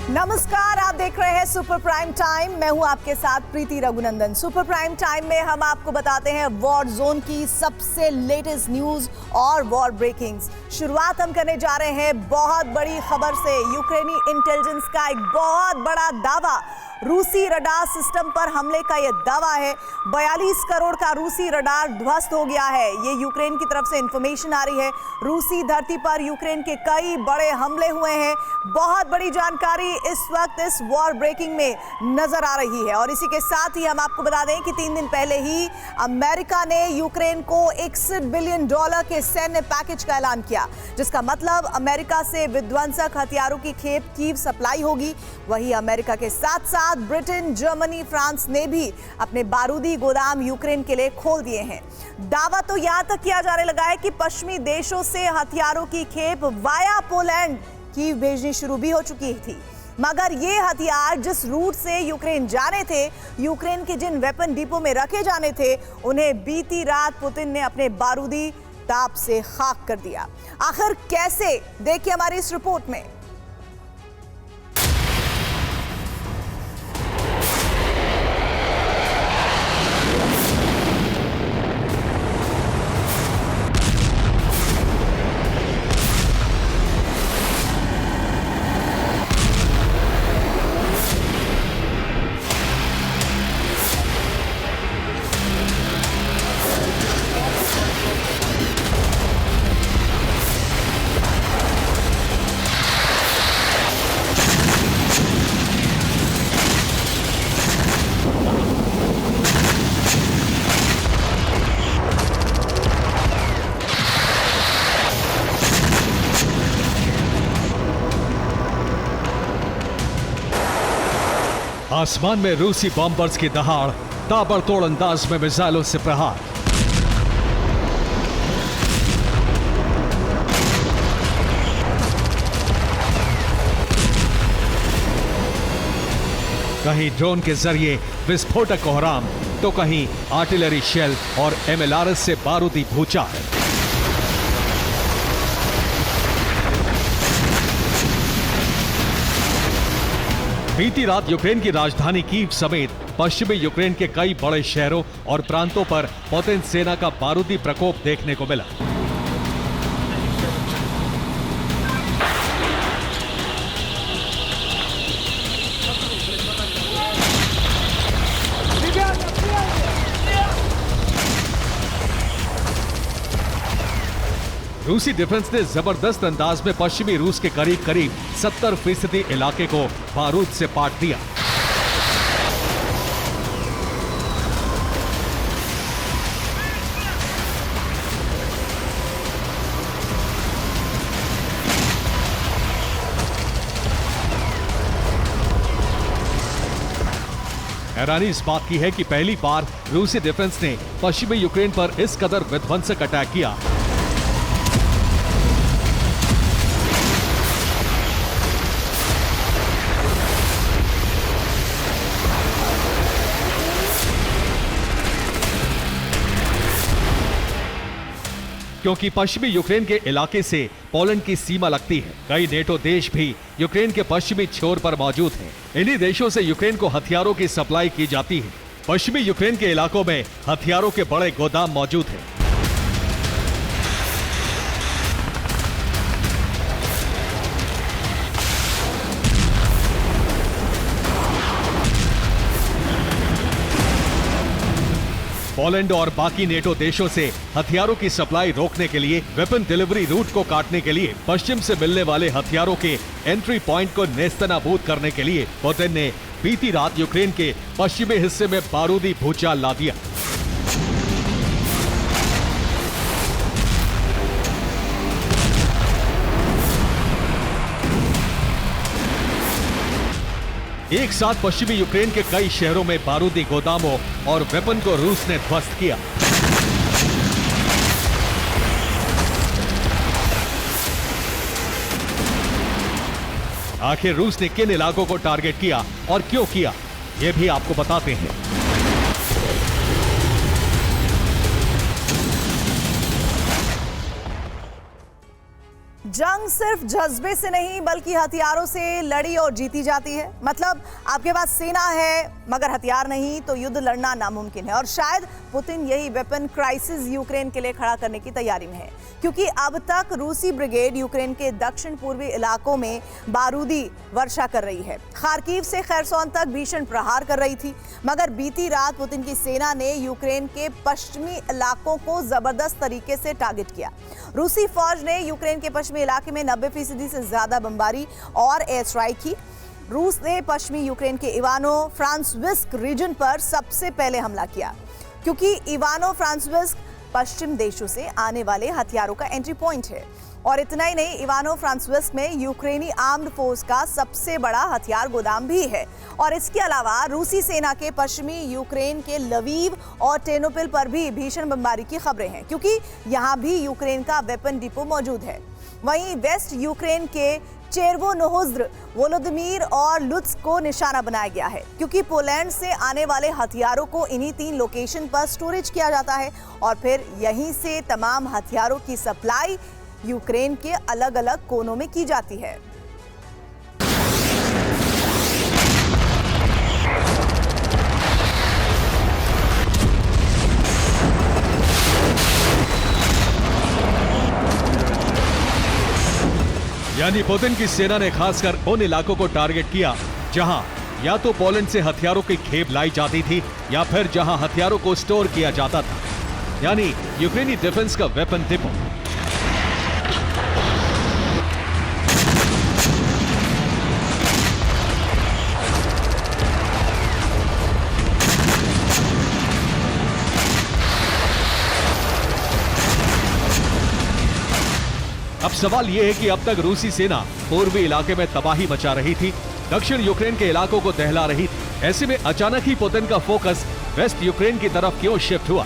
नमस्कार, आप देख रहे हैं सुपर प्राइम टाइम। मैं हूं आपके साथ प्रीति रघुनंदन। सुपर प्राइम टाइम में हम आपको बताते हैं वॉर जोन की सबसे लेटेस्ट न्यूज और वॉर ब्रेकिंग्स। शुरुआत हम करने जा रहे हैं बहुत बड़ी खबर से। यूक्रेनी इंटेलिजेंस का एक बहुत बड़ा दावा, रूसी रडार सिस्टम पर हमले का यह दावा है। 42 करोड़ का रूसी रडार ध्वस्त हो गया है, ये यूक्रेन की तरफ से इंफॉर्मेशन आ रही है। रूसी धरती पर यूक्रेन के कई बड़े हमले हुए हैं। बहुत बड़ी जानकारी इस वक्त इस वॉर ब्रेकिंग में नजर आ रही है। और इसी के साथ ही हम आपको बता दें कि 3 दिन पहले ही अमेरिका ने यूक्रेन को $61 बिलियन के सैन्य पैकेज का ऐलान किया, जिसका मतलब अमेरिका से विध्वंसक हथियारों की खेप कीव सप्लाई होगी। वहीं अमेरिका के साथ साथ ब्रिटेन, जर्मनी, फ्रांस ने भी अपने बारूदी गोदाम यूक्रेन के लिए खोल दिए हैं। दावा तो यहां तक किया जाने लगा है कि पश्चिमी देशों से हथियारों की खेप वाया पोलैंड कीव भेजनी शुरू भी हो चुकी थी। मगर ये हथियार जिस रूट से यूक्रेन जाने थे, यूक्रेन के जिन वेपन डिपो में रखे जाने थे, उन्हें बीती रात पुतिन ने अपने बारूदी ताप से खाक कर दिया। आखिर कैसे, देखिए हमारी इस रिपोर्ट में। आसमान में रूसी बॉम्बर्स की दहाड़, ताबड़तोड़ अंदाज में मिसाइलों से प्रहार। कहीं ड्रोन के जरिए विस्फोटक कोहराम, तो कहीं आर्टिलरी शेल और MLRS से बारूदी भूचाल। बीती रात यूक्रेन की राजधानी कीव समेत पश्चिमी यूक्रेन के कई बड़े शहरों और प्रांतों पर पुतिन सेना का बारूदी प्रकोप देखने को मिला। रूसी डिफेंस ने जबरदस्त अंदाज में पश्चिमी रूस के करीब करीब 70% इलाके को बारूद से पाट दिया। हैरानी इस बात की है कि पहली बार रूसी डिफेंस ने पश्चिमी यूक्रेन पर इस कदर विध्वंसक अटैक किया। क्योंकि पश्चिमी यूक्रेन के इलाके से पोलैंड की सीमा लगती है। कई नेटो देश भी यूक्रेन के पश्चिमी छोर पर मौजूद हैं। इन्हीं देशों से यूक्रेन को हथियारों की सप्लाई की जाती है। पश्चिमी यूक्रेन के इलाकों में हथियारों के बड़े गोदाम मौजूद हैं। पोलैंड और बाकी नेटो देशों से हथियारों की सप्लाई रोकने के लिए, वेपन डिलीवरी रूट को काटने के लिए, पश्चिम से मिलने वाले हथियारों के एंट्री पॉइंट को नेस्तनाबूद करने के लिए पुतिन ने बीती रात यूक्रेन के पश्चिमी हिस्से में बारूदी भूचाल ला दिया। एक साथ पश्चिमी यूक्रेन के कई शहरों में बारूदी गोदामों और वेपन को रूस ने ध्वस्त किया। आखिर रूस ने किन इलाकों को टारगेट किया और क्यों किया, यह भी आपको बताते हैं। जंग जंग सिर्फ जज्बे से नहीं बल्कि हथियारों से लड़ी और जीती जाती है। मतलब आपके पास सेना है मगर हथियार नहीं तो युद्ध लड़ना नामुमकिन है। और शायद पुतिन यही वेपन क्राइसिस यूक्रेन के लिए खड़ा करने की तैयारी में है, क्योंकि अब तक रूसी ब्रिगेड यूक्रेन के दक्षिण पूर्वी इलाकों में बारूदी वर्षा कर रही है। खार्किव से खैरसोन तक भीषण प्रहार कर रही थी, मगर बीती रात पुतिन की सेना ने यूक्रेन के पश्चिमी इलाकों को जबरदस्त तरीके से टारगेट किया। रूसी फौज ने यूक्रेन के पश्चिमी इलाके में 90% से ज्यादा बमबारी और एयर स्ट्राइक की। रूस ने पश्चिमी यूक्रेन के इवानो फ्रांस्विस्क रीजन पर सबसे पहले हमला किया, क्योंकि इवानो फ्रांस्विस्क पश्चिम देशों से आने वाले हथियारों का एंट्री पॉइंट है। और इतना ही नहीं, इवानो फ्रांस्विस्क में यूक्रेनी आर्म्ड फोर्स का सबसे बड़ा हथियार गोदाम भी है। और इसके अलावा रूसी सेना के पश्चिमी यूक्रेन के लवीव और टेर्नोपिल पर भी भीषण बमबारी की खबरें हैं, क्योंकि यहां भी यूक्रेन का वेपन डिपो मौजूद है। वहीं वेस्ट यूक्रेन के चेरवोनोहुज्र, वोलोदिमीर और लुत्स्क को निशाना बनाया गया है, क्योंकि पोलैंड से आने वाले हथियारों को इन्हीं 3 लोकेशन पर स्टोरेज किया जाता है और फिर यहीं से तमाम हथियारों की सप्लाई यूक्रेन के अलग अलग कोनों में की जाती है। यानी पुतिन की सेना ने खासकर उन इलाकों को टारगेट किया जहां या तो पोलैंड से हथियारों की खेप लाई जाती थी या फिर जहां हथियारों को स्टोर किया जाता था, यानी यूक्रेनी डिफेंस का वेपन डिपो। अब सवाल यह है कि अब तक रूसी सेना पूर्वी इलाके में तबाही मचा रही थी, दक्षिण यूक्रेन के इलाकों को दहला रही थी। ऐसे में अचानक ही पुतिन का फोकस वेस्ट यूक्रेन की तरफ क्यों शिफ्ट हुआ?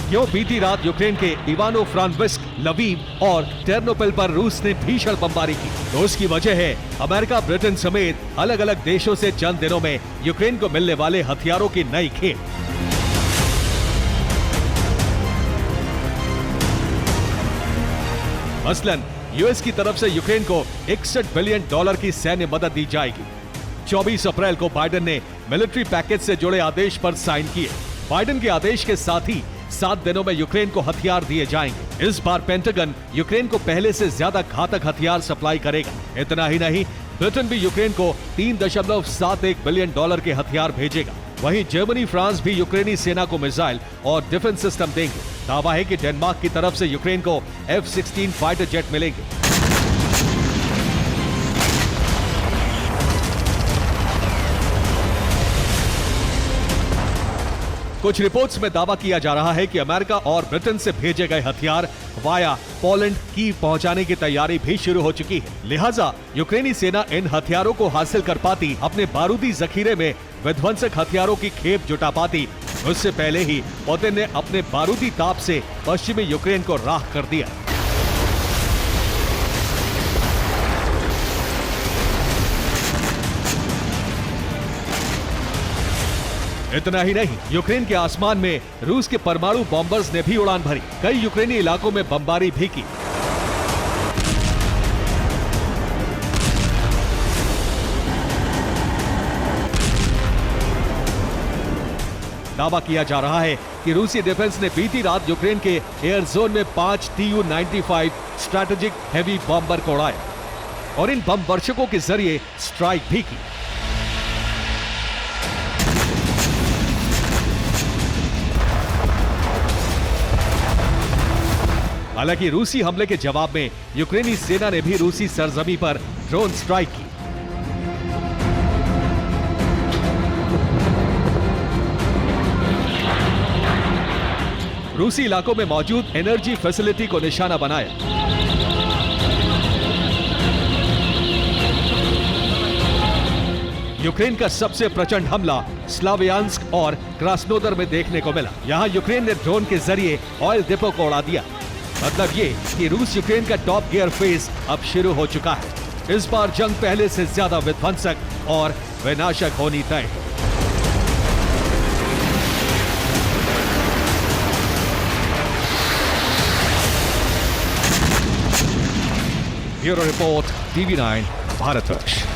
क्यों बीती रात यूक्रेन के इवानो फ्रांस्विस्क, लवीव और टेर्नोपिल पर रूस ने भीषण बमबारी की? तो उसकी वजह है अमेरिका, ब्रिटेन समेत अलग अलग देशों से चंद दिनों में यूक्रेन को मिलने वाले हथियारों की नई खेप। मसलन यूएस की तरफ से यूक्रेन को $61 बिलियन की सैन्य मदद दी जाएगी। 24 अप्रैल को बाइडेन ने मिलिट्री पैकेज से जुड़े आदेश पर साइन किए। बाइडेन के आदेश के साथ ही 7 दिनों में यूक्रेन को हथियार दिए जाएंगे। इस बार पेंटागन यूक्रेन को पहले से ज्यादा घातक हथियार सप्लाई करेगा। इतना ही नहीं, ब्रिटेन भी यूक्रेन को $3.71 बिलियन के हथियार भेजेगा। वहीं जर्मनी, फ्रांस भी यूक्रेनी सेना को मिसाइल और डिफेंस सिस्टम देंगे। दावा है कि डेनमार्क की तरफ से यूक्रेन को F-16 फाइटर जेट मिलेंगे। कुछ रिपोर्ट्स में दावा किया जा रहा है कि अमेरिका और ब्रिटेन से भेजे गए हथियार वाया पोलैंड कीव पहुंचाने की तैयारी भी शुरू हो चुकी है। लिहाजा यूक्रेनी सेना इन हथियारों को हासिल कर पाती, अपने बारूदी जखीरे में विध्वंसक हथियारों की खेप जुटा पाती, उससे पहले ही पुतिन ने अपने बारूदी ताप से पश्चिमी यूक्रेन को राख कर दिया। इतना ही नहीं, यूक्रेन के आसमान में रूस के परमाणु बॉम्बर्स ने भी उड़ान भरी, कई यूक्रेनी इलाकों में बमबारी भी की। दावा किया जा रहा है कि रूसी डिफेंस ने बीती रात यूक्रेन के एयर जोन में 5 Tu-95 स्ट्रैटेजिक हेवी बॉम्बर को उड़ाया और इन बम वर्षकों के जरिए स्ट्राइक भी की। हालांकि रूसी हमले के जवाब में यूक्रेनी सेना ने भी रूसी सरजमी पर ड्रोन स्ट्राइक की। रूसी इलाकों में मौजूद एनर्जी फैसिलिटी को निशाना बनाया। यूक्रेन का सबसे प्रचंड हमला स्लावियांस्क और क्रास्नोदर में देखने को मिला। यहां यूक्रेन ने ड्रोन के जरिए ऑयल डिपो को उड़ा दिया। मतलब ये कि रूस यूक्रेन का टॉप गियर फेज अब शुरू हो चुका है। इस बार जंग पहले से ज्यादा विध्वंसक और विनाशक होनी तय है। Bureau report, TV9 Bharatvarsh.